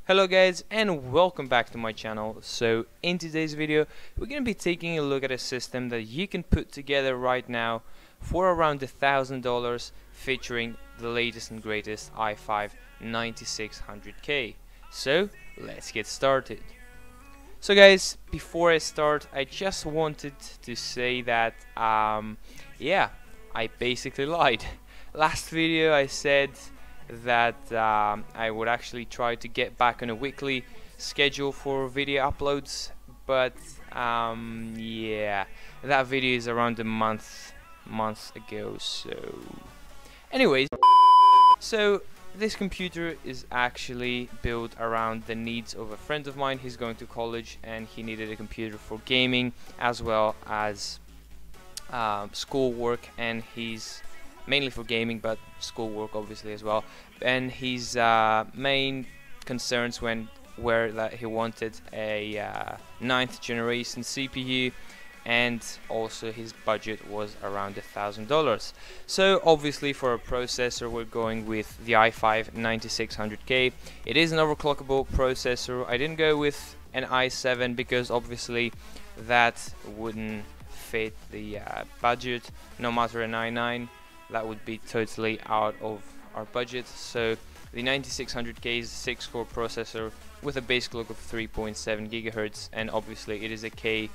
Hello guys and welcome back to my channel. So in today's video we're going to be taking a look at a system that you can put together right now for around $1,000 featuring the latest and greatest i5 9600K. So let's get started. So guys, before I start I just wanted to say that yeah, I basically lied. Last video I said that I would actually try to get back on a weekly schedule for video uploads, but yeah, that video is around a month ago. So anyways, so this computer is actually built around the needs of a friend of mine. He's going to college and he needed a computer for gaming as well as schoolwork, and he's mainly for gaming but schoolwork obviously as well. And his main concerns were that he wanted a 9th generation CPU, and also his budget was around $1,000. So obviously for a processor we're going with the i5 9600K. It is an overclockable processor. I didn't go with an i7 because obviously that wouldn't fit the budget. No matter an i9, that would be totally out of our budget. So the 9600K is a 6-core processor with a base clock of 3.7 GHz, and obviously it is a K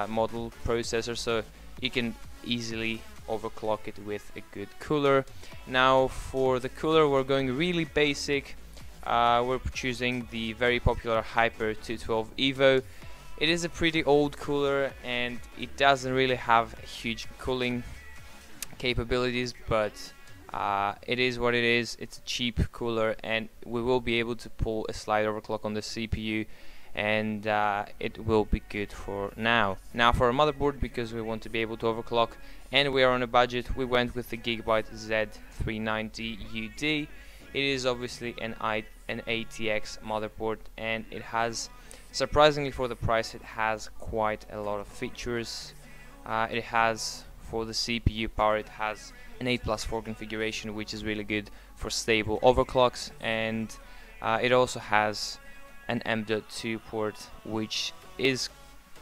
model processor, so you can easily overclock it with a good cooler. Now for the cooler we're going really basic. We're choosing the very popular Hyper 212 Evo. It is a pretty old cooler and it doesn't really have huge cooling capabilities, but it is what it is. It's a cheap cooler and we will be able to pull a slight overclock on the CPU, and it will be good for now. Now for a motherboard, because we want to be able to overclock and we are on a budget, we went with the Gigabyte Z390UD. It is obviously an ATX motherboard, and it has, surprisingly for the price, it has quite a lot of features. It has, for the CPU power, it has an 8+4 configuration, which is really good for stable overclocks, and it also has an M.2 port, which is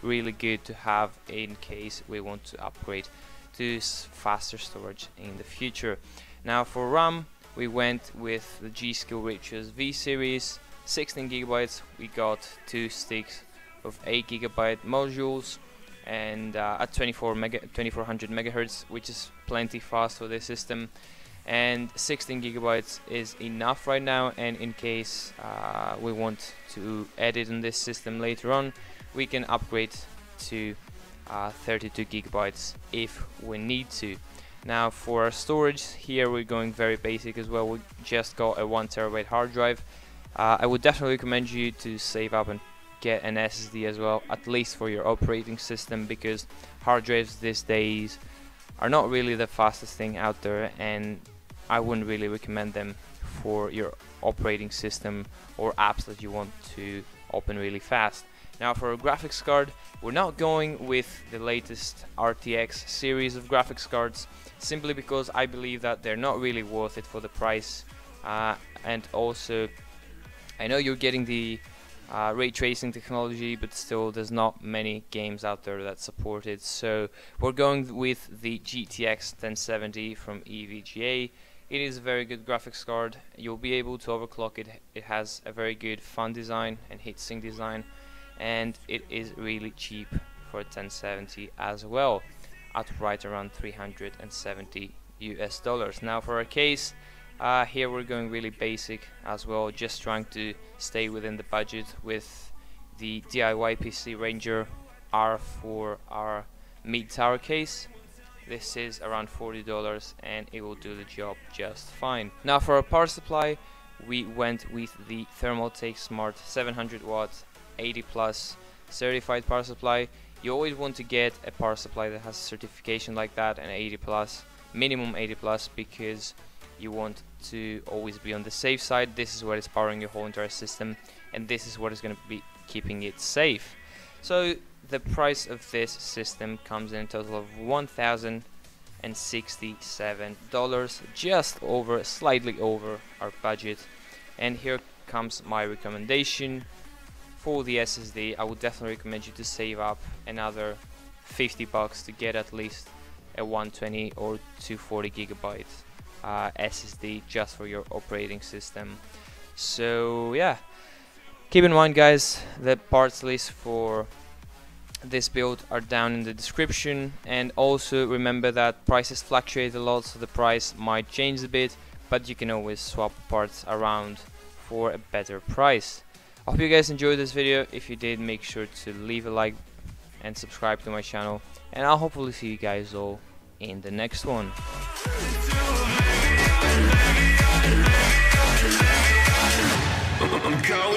really good to have in case we want to upgrade to faster storage in the future. Now for RAM, we went with the G.Skill Riches V series, 16 GB. We got 2 sticks of 8 GB modules, and at 2400 MHz, which is plenty fast for this system, and 16 GB is enough right now. And in case we want to edit on this system later on, we can upgrade to 32 GB if we need to. Now for our storage, here we're going very basic as well. We just got a 1 TB hard drive. I would definitely recommend you to save up and get an SSD as well, at least for your operating system, because hard drives these days are not really the fastest thing out there, and I wouldn't really recommend them for your operating system or apps that you want to open really fast. Now for a graphics card, we're not going with the latest RTX series of graphics cards, simply because I believe that they're not really worth it for the price, and also I know you're getting the ray tracing technology, but still there's not many games out there that support it. So we're going with the GTX 1070 from EVGA. It is a very good graphics card. You'll be able to overclock it. It has a very good fun design and heatsink design, and it is really cheap for 1070 as well, at right around $370 US. Now for our case, here we're going really basic as well, just trying to stay within the budget with the DIY PC Ranger R for our mid-tower case. This is around $40 and it will do the job just fine. Now for our power supply, we went with the Thermaltake Smart 700 watts 80+ certified power supply. You always want to get a power supply that has a certification like that, an 80+, minimum 80+, because you want to always be on the safe side. This is what is powering your whole entire system, and this is what is going to be keeping it safe. So the price of this system comes in a total of $1,067, just over, slightly over our budget. And here comes my recommendation. For the SSD, I would definitely recommend you to save up another $50 to get at least a 120 or 240 gigabyte SSD just for your operating system. So yeah, keep in mind guys, the parts list for this build are down in the description, and also remember that prices fluctuate a lot, so the price might change a bit, but you can always swap parts around for a better price. I hope you guys enjoyed this video. If you did, make sure to leave a like and subscribe to my channel, and I'll hopefully see you guys all in the next one. I'm going